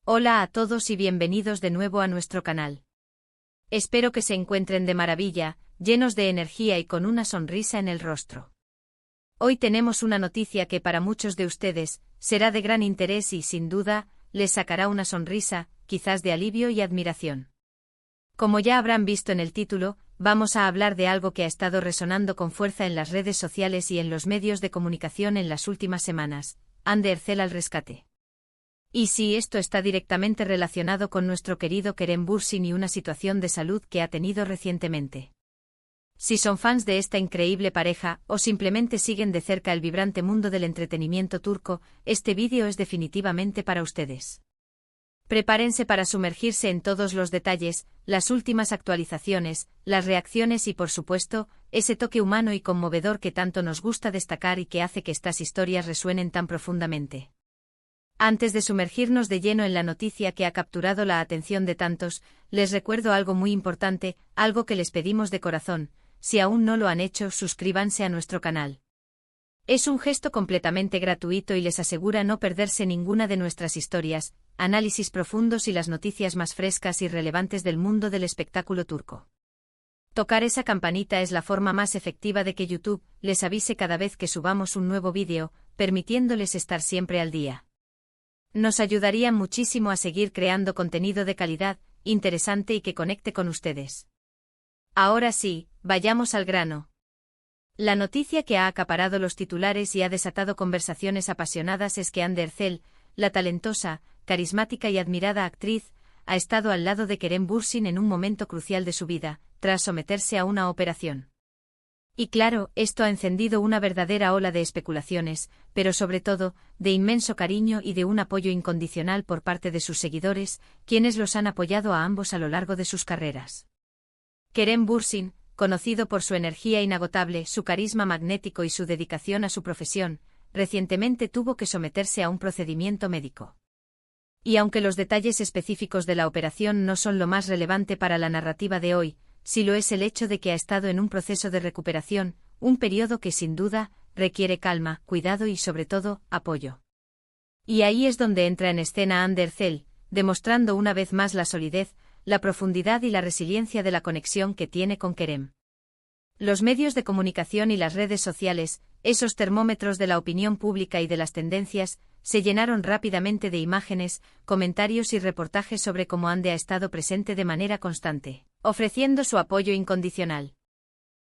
Hola a todos y bienvenidos de nuevo a nuestro canal. Espero que se encuentren de maravilla, llenos de energía y con una sonrisa en el rostro. Hoy tenemos una noticia que para muchos de ustedes será de gran interés y, sin duda, les sacará una sonrisa, quizás de alivio y admiración. Como ya habrán visto en el título, vamos a hablar de algo que ha estado resonando con fuerza en las redes sociales y en los medios de comunicación en las últimas semanas: Ande Ercel al rescate. Y sí, esto está directamente relacionado con nuestro querido Kerem Bürsin y una situación de salud que ha tenido recientemente. Si son fans de esta increíble pareja, o simplemente siguen de cerca el vibrante mundo del entretenimiento turco, este vídeo es definitivamente para ustedes. Prepárense para sumergirse en todos los detalles, las últimas actualizaciones, las reacciones y, por supuesto, ese toque humano y conmovedor que tanto nos gusta destacar y que hace que estas historias resuenen tan profundamente. Antes de sumergirnos de lleno en la noticia que ha capturado la atención de tantos, les recuerdo algo muy importante, algo que les pedimos de corazón: si aún no lo han hecho, suscríbanse a nuestro canal. Es un gesto completamente gratuito y les asegura no perderse ninguna de nuestras historias, análisis profundos y las noticias más frescas y relevantes del mundo del espectáculo turco. Tocar esa campanita es la forma más efectiva de que YouTube les avise cada vez que subamos un nuevo vídeo, permitiéndoles estar siempre al día. Nos ayudaría muchísimo a seguir creando contenido de calidad, interesante y que conecte con ustedes. Ahora sí, vayamos al grano. La noticia que ha acaparado los titulares y ha desatado conversaciones apasionadas es que Hande Ercel, la talentosa, carismática y admirada actriz, ha estado al lado de Kerem Bürsin en un momento crucial de su vida, tras someterse a una operación. Y claro, esto ha encendido una verdadera ola de especulaciones, pero sobre todo, de inmenso cariño y de un apoyo incondicional por parte de sus seguidores, quienes los han apoyado a ambos a lo largo de sus carreras. Kerem Bürsin, conocido por su energía inagotable, su carisma magnético y su dedicación a su profesión, recientemente tuvo que someterse a un procedimiento médico. Y aunque los detalles específicos de la operación no son lo más relevante para la narrativa de hoy, sí lo es el hecho de que ha estado en un proceso de recuperación, un periodo que sin duda requiere calma, cuidado y sobre todo, apoyo. Y ahí es donde entra en escena Hande Ercel, demostrando una vez más la solidez, la profundidad y la resiliencia de la conexión que tiene con Kerem. Los medios de comunicación y las redes sociales, esos termómetros de la opinión pública y de las tendencias, se llenaron rápidamente de imágenes, comentarios y reportajes sobre cómo Hande ha estado presente de manera constante, ofreciendo su apoyo incondicional.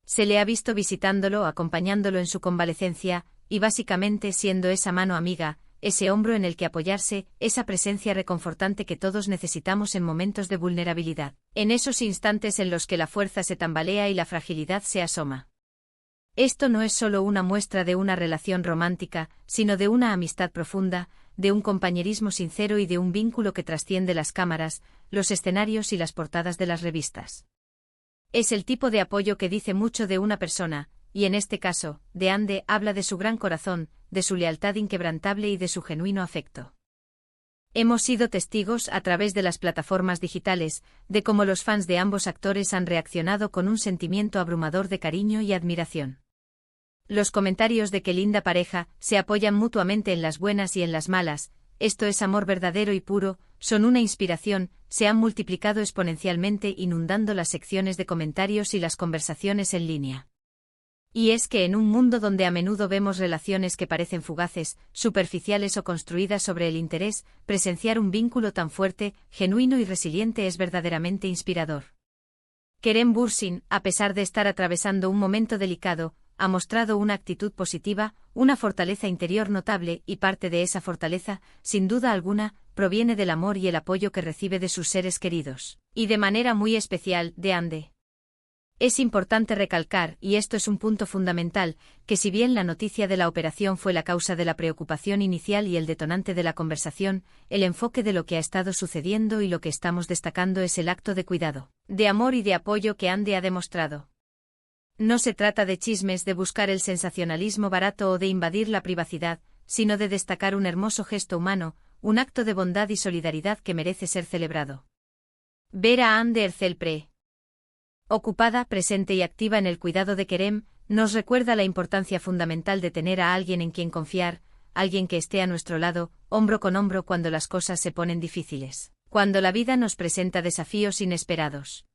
Se le ha visto visitándolo, acompañándolo en su convalecencia, y básicamente siendo esa mano amiga, ese hombro en el que apoyarse, esa presencia reconfortante que todos necesitamos en momentos de vulnerabilidad, en esos instantes en los que la fuerza se tambalea y la fragilidad se asoma. Esto no es solo una muestra de una relación romántica, sino de una amistad profunda, de un compañerismo sincero y de un vínculo que trasciende las cámaras, los escenarios y las portadas de las revistas. Es el tipo de apoyo que dice mucho de una persona, y en este caso, de Hande, habla de su gran corazón, de su lealtad inquebrantable y de su genuino afecto. Hemos sido testigos, a través de las plataformas digitales, de cómo los fans de ambos actores han reaccionado con un sentimiento abrumador de cariño y admiración. Los comentarios de qué linda pareja, se apoyan mutuamente en las buenas y en las malas, esto es amor verdadero y puro, son una inspiración, se han multiplicado exponencialmente inundando las secciones de comentarios y las conversaciones en línea. Y es que en un mundo donde a menudo vemos relaciones que parecen fugaces, superficiales o construidas sobre el interés, presenciar un vínculo tan fuerte, genuino y resiliente es verdaderamente inspirador. Kerem Bürsin, a pesar de estar atravesando un momento delicado, ha mostrado una actitud positiva, una fortaleza interior notable y parte de esa fortaleza, sin duda alguna, proviene del amor y el apoyo que recibe de sus seres queridos, y de manera muy especial, de Hande. Es importante recalcar, y esto es un punto fundamental, que si bien la noticia de la operación fue la causa de la preocupación inicial y el detonante de la conversación, el enfoque de lo que ha estado sucediendo y lo que estamos destacando es el acto de cuidado, de amor y de apoyo que Hande ha demostrado. No se trata de chismes, de buscar el sensacionalismo barato o de invadir la privacidad, sino de destacar un hermoso gesto humano, un acto de bondad y solidaridad que merece ser celebrado. Ver a Hande Ercel ocupada, presente y activa en el cuidado de Kerem, nos recuerda la importancia fundamental de tener a alguien en quien confiar, alguien que esté a nuestro lado, hombro con hombro cuando las cosas se ponen difíciles, cuando la vida nos presenta desafíos inesperados.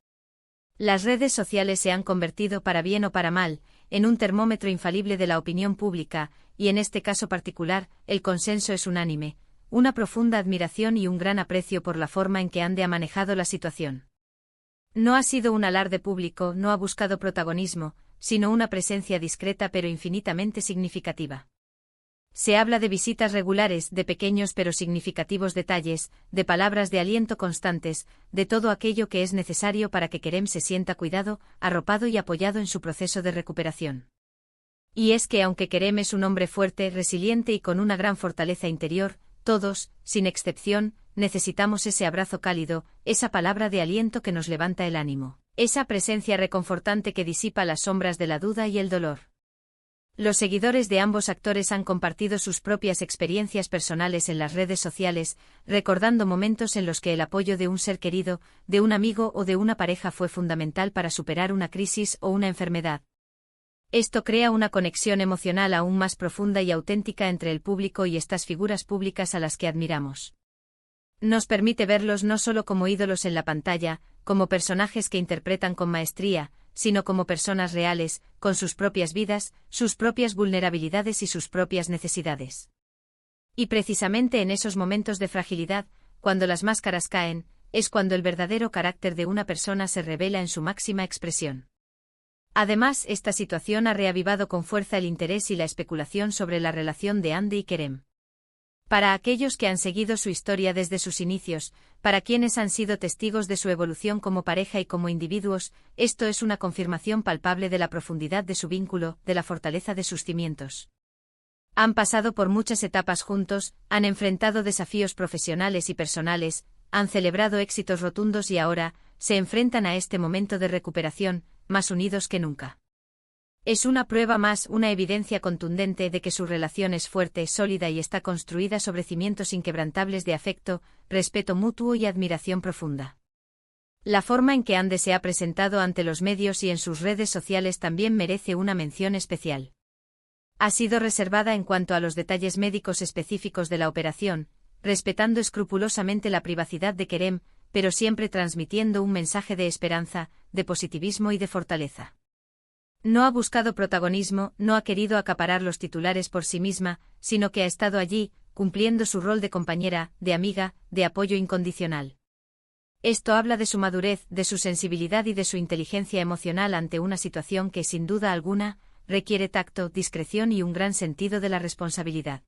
Las redes sociales se han convertido, para bien o para mal, en un termómetro infalible de la opinión pública, y en este caso particular, el consenso es unánime, una profunda admiración y un gran aprecio por la forma en que Ande ha manejado la situación. No ha sido un alarde público, no ha buscado protagonismo, sino una presencia discreta pero infinitamente significativa. Se habla de visitas regulares, de pequeños pero significativos detalles, de palabras de aliento constantes, de todo aquello que es necesario para que Kerem se sienta cuidado, arropado y apoyado en su proceso de recuperación. Y es que aunque Kerem es un hombre fuerte, resiliente y con una gran fortaleza interior, todos, sin excepción, necesitamos ese abrazo cálido, esa palabra de aliento que nos levanta el ánimo, esa presencia reconfortante que disipa las sombras de la duda y el dolor. Los seguidores de ambos actores han compartido sus propias experiencias personales en las redes sociales, recordando momentos en los que el apoyo de un ser querido, de un amigo o de una pareja fue fundamental para superar una crisis o una enfermedad. Esto crea una conexión emocional aún más profunda y auténtica entre el público y estas figuras públicas a las que admiramos. Nos permite verlos no solo como ídolos en la pantalla, como personajes que interpretan con maestría, sino como personas reales, con sus propias vidas, sus propias vulnerabilidades y sus propias necesidades. Y precisamente en esos momentos de fragilidad, cuando las máscaras caen, es cuando el verdadero carácter de una persona se revela en su máxima expresión. Además, esta situación ha reavivado con fuerza el interés y la especulación sobre la relación de Ande y Kerem. Para aquellos que han seguido su historia desde sus inicios, para quienes han sido testigos de su evolución como pareja y como individuos, esto es una confirmación palpable de la profundidad de su vínculo, de la fortaleza de sus cimientos. Han pasado por muchas etapas juntos, han enfrentado desafíos profesionales y personales, han celebrado éxitos rotundos y ahora, se enfrentan a este momento de recuperación, más unidos que nunca. Es una prueba más, una evidencia contundente de que su relación es fuerte, sólida y está construida sobre cimientos inquebrantables de afecto, respeto mutuo y admiración profunda. La forma en que Ande se ha presentado ante los medios y en sus redes sociales también merece una mención especial. Ha sido reservada en cuanto a los detalles médicos específicos de la operación, respetando escrupulosamente la privacidad de Kerem, pero siempre transmitiendo un mensaje de esperanza, de positivismo y de fortaleza. No ha buscado protagonismo, no ha querido acaparar los titulares por sí misma, sino que ha estado allí, cumpliendo su rol de compañera, de amiga, de apoyo incondicional. Esto habla de su madurez, de su sensibilidad y de su inteligencia emocional ante una situación que, sin duda alguna, requiere tacto, discreción y un gran sentido de la responsabilidad.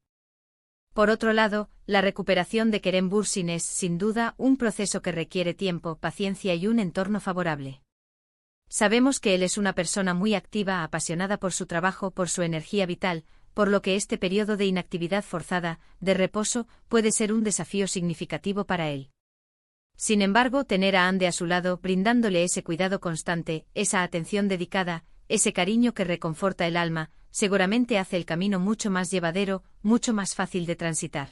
Por otro lado, la recuperación de Kerem Bürsin es, sin duda, un proceso que requiere tiempo, paciencia y un entorno favorable. Sabemos que él es una persona muy activa, apasionada por su trabajo, por su energía vital, por lo que este periodo de inactividad forzada, de reposo, puede ser un desafío significativo para él. Sin embargo, tener a Ande a su lado, brindándole ese cuidado constante, esa atención dedicada, ese cariño que reconforta el alma, seguramente hace el camino mucho más llevadero, mucho más fácil de transitar.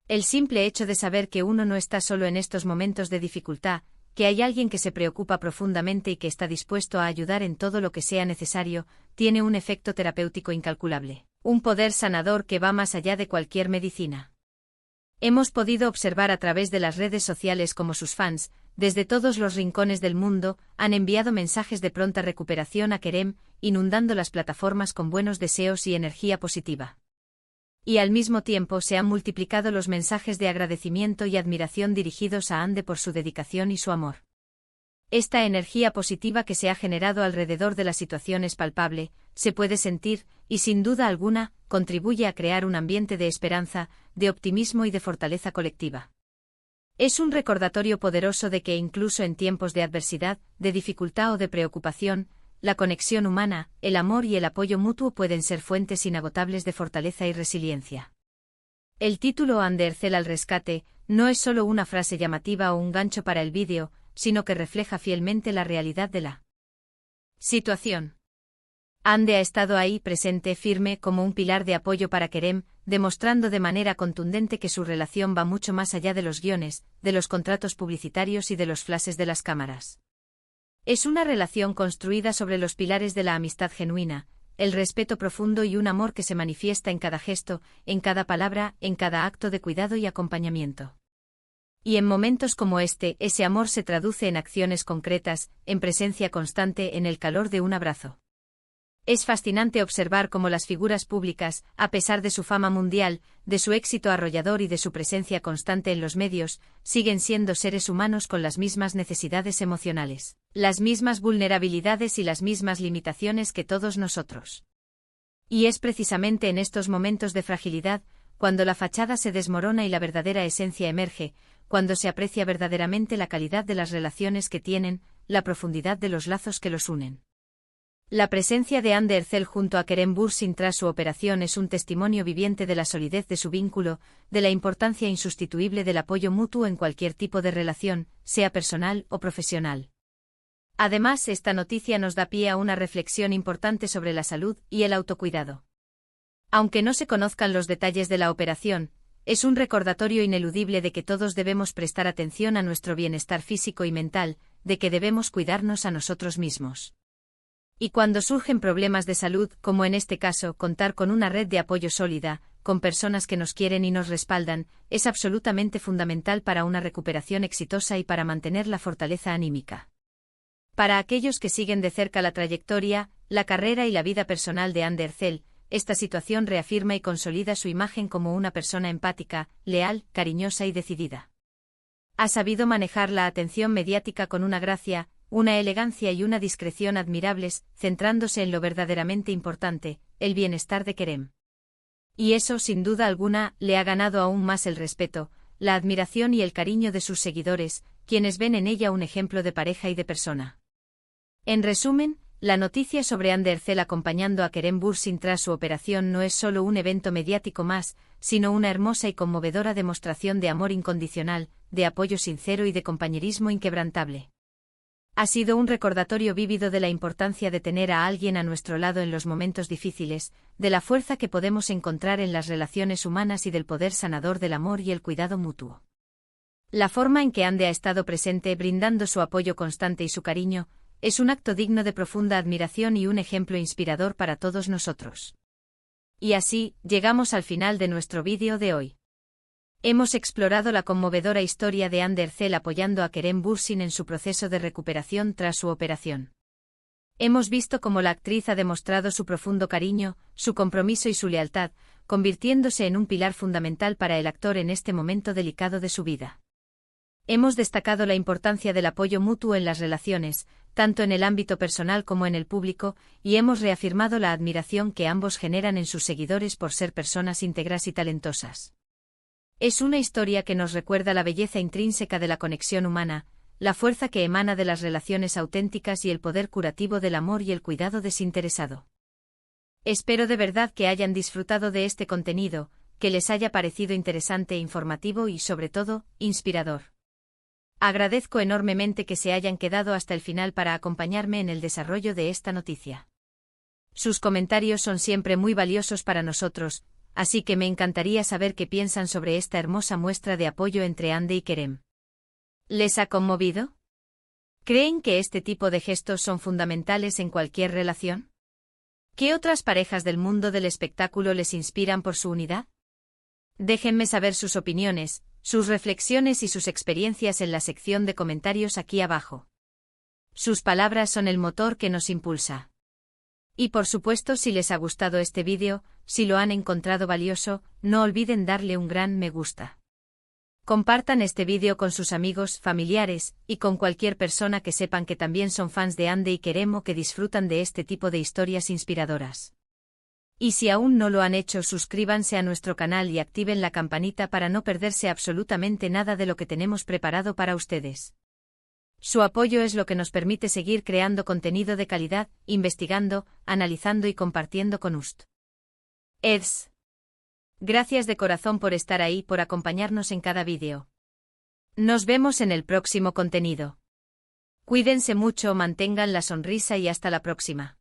El simple hecho de saber que uno no está solo en estos momentos de dificultad, que hay alguien que se preocupa profundamente y que está dispuesto a ayudar en todo lo que sea necesario, tiene un efecto terapéutico incalculable, un poder sanador que va más allá de cualquier medicina. Hemos podido observar a través de las redes sociales cómo sus fans, desde todos los rincones del mundo, han enviado mensajes de pronta recuperación a Kerem, inundando las plataformas con buenos deseos y energía positiva. Y al mismo tiempo se han multiplicado los mensajes de agradecimiento y admiración dirigidos a Ande por su dedicación y su amor. Esta energía positiva que se ha generado alrededor de la situación es palpable, se puede sentir, y sin duda alguna, contribuye a crear un ambiente de esperanza, de optimismo y de fortaleza colectiva. Es un recordatorio poderoso de que incluso en tiempos de adversidad, de dificultad o de preocupación, la conexión humana, el amor y el apoyo mutuo pueden ser fuentes inagotables de fortaleza y resiliencia. El título Ande Erçel al rescate no es solo una frase llamativa o un gancho para el vídeo, sino que refleja fielmente la realidad de la situación. Ande ha estado ahí presente, firme, como un pilar de apoyo para Kerem, demostrando de manera contundente que su relación va mucho más allá de los guiones, de los contratos publicitarios y de los flashes de las cámaras. Es una relación construida sobre los pilares de la amistad genuina, el respeto profundo y un amor que se manifiesta en cada gesto, en cada palabra, en cada acto de cuidado y acompañamiento. Y en momentos como este, ese amor se traduce en acciones concretas, en presencia constante, en el calor de un abrazo. Es fascinante observar cómo las figuras públicas, a pesar de su fama mundial, de su éxito arrollador y de su presencia constante en los medios, siguen siendo seres humanos con las mismas necesidades emocionales, las mismas vulnerabilidades y las mismas limitaciones que todos nosotros. Y es precisamente en estos momentos de fragilidad, cuando la fachada se desmorona y la verdadera esencia emerge, cuando se aprecia verdaderamente la calidad de las relaciones que tienen, la profundidad de los lazos que los unen. La presencia de Anne Ercel junto a Kerem Bürsin tras su operación es un testimonio viviente de la solidez de su vínculo, de la importancia insustituible del apoyo mutuo en cualquier tipo de relación, sea personal o profesional. Además, esta noticia nos da pie a una reflexión importante sobre la salud y el autocuidado. Aunque no se conozcan los detalles de la operación, es un recordatorio ineludible de que todos debemos prestar atención a nuestro bienestar físico y mental, de que debemos cuidarnos a nosotros mismos. Y cuando surgen problemas de salud, como en este caso, contar con una red de apoyo sólida, con personas que nos quieren y nos respaldan, es absolutamente fundamental para una recuperación exitosa y para mantener la fortaleza anímica. Para aquellos que siguen de cerca la trayectoria, la carrera y la vida personal de Anne Ercel, esta situación reafirma y consolida su imagen como una persona empática, leal, cariñosa y decidida. Ha sabido manejar la atención mediática con una gracia, una elegancia y una discreción admirables, centrándose en lo verdaderamente importante, el bienestar de Kerem. Y eso, sin duda alguna, le ha ganado aún más el respeto, la admiración y el cariño de sus seguidores, quienes ven en ella un ejemplo de pareja y de persona. En resumen, la noticia sobre Anne Ercel acompañando a Kerem Bürsin tras su operación no es solo un evento mediático más, sino una hermosa y conmovedora demostración de amor incondicional, de apoyo sincero y de compañerismo inquebrantable. Ha sido un recordatorio vívido de la importancia de tener a alguien a nuestro lado en los momentos difíciles, de la fuerza que podemos encontrar en las relaciones humanas y del poder sanador del amor y el cuidado mutuo. La forma en que Anne ha estado presente brindando su apoyo constante y su cariño, es un acto digno de profunda admiración y un ejemplo inspirador para todos nosotros. Y así, llegamos al final de nuestro vídeo de hoy. Hemos explorado la conmovedora historia de Anne Ercel apoyando a Kerem Bürsin en su proceso de recuperación tras su operación. Hemos visto cómo la actriz ha demostrado su profundo cariño, su compromiso y su lealtad, convirtiéndose en un pilar fundamental para el actor en este momento delicado de su vida. Hemos destacado la importancia del apoyo mutuo en las relaciones, tanto en el ámbito personal como en el público, y hemos reafirmado la admiración que ambos generan en sus seguidores por ser personas íntegras y talentosas. Es una historia que nos recuerda la belleza intrínseca de la conexión humana, la fuerza que emana de las relaciones auténticas y el poder curativo del amor y el cuidado desinteresado. Espero de verdad que hayan disfrutado de este contenido, que les haya parecido interesante, informativo y, sobre todo, inspirador. Agradezco enormemente que se hayan quedado hasta el final para acompañarme en el desarrollo de esta noticia. Sus comentarios son siempre muy valiosos para nosotros, así que me encantaría saber qué piensan sobre esta hermosa muestra de apoyo entre Anne y Kerem. ¿Les ha conmovido? ¿Creen que este tipo de gestos son fundamentales en cualquier relación? ¿Qué otras parejas del mundo del espectáculo les inspiran por su unidad? Déjenme saber sus opiniones, sus reflexiones y sus experiencias en la sección de comentarios aquí abajo. Sus palabras son el motor que nos impulsa. Y por supuesto, si les ha gustado este vídeo, si lo han encontrado valioso, no olviden darle un gran me gusta. Compartan este vídeo con sus amigos, familiares, y con cualquier persona que sepan que también son fans de Anne y Kerem o que disfrutan de este tipo de historias inspiradoras. Y si aún no lo han hecho, suscríbanse a nuestro canal y activen la campanita para no perderse absolutamente nada de lo que tenemos preparado para ustedes. Su apoyo es lo que nos permite seguir creando contenido de calidad, investigando, analizando y compartiendo con ustedes. Gracias de corazón por estar ahí, por acompañarnos en cada vídeo. Nos vemos en el próximo contenido. Cuídense mucho, mantengan la sonrisa y hasta la próxima.